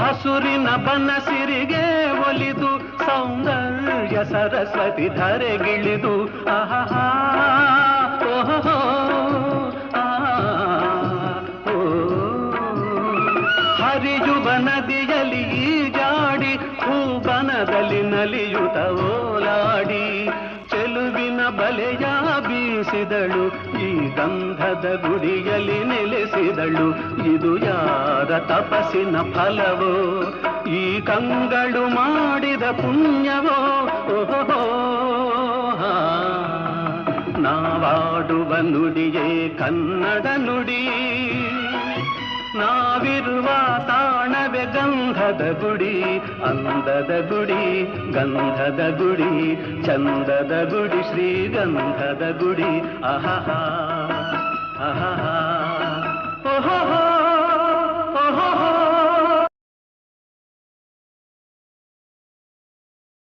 ಹಸುರಿನ ಬನಸಿರಿಗೆ ಒಲಿದು ಸೌಂದರ್ಯ ಸರಸ್ವತಿ ಧರೆಗಿಳಿದು ಆಹಾ ಓಹೋ ಹರಿಯುವ ನದಿಯಲ್ಲಿ ಜಾಡಿ ಹೂಬನದಲ್ಲಿ ನಲಿಯುತ್ತ ಓಲಾಡಿ ಚೆಲುವಿನ ಬಲೆಯ ಬೀಸಿದಳು ಈ ಗಂಧದ ಗುಡಿಯಲ್ಲಿ ನೆಲೆಸಿದಳು ಇದು ಯಾರ ತಪಸ್ಸಿನ ಫಲವೋ ಈ ಕಂಗಳು ಮಾಡಿದ ಪುಣ್ಯವೋ ಓಹೋ ನಾವಾಡುವ ನುಡಿಯೇ ಕನ್ನಡ ನುಡಿ ನಾವಿರುವ ತಾಣವೇ ಗಂಧದ ಗುಡಿ ಅಂದದ ಗುಡಿ ಗಂಧದ ಗುಡಿ ಚಂದದ ಗುಡಿ ಶ್ರೀಗಂಧದ ಗುಡಿ ಆಹಾ ಆಹಾ ಓಹೋ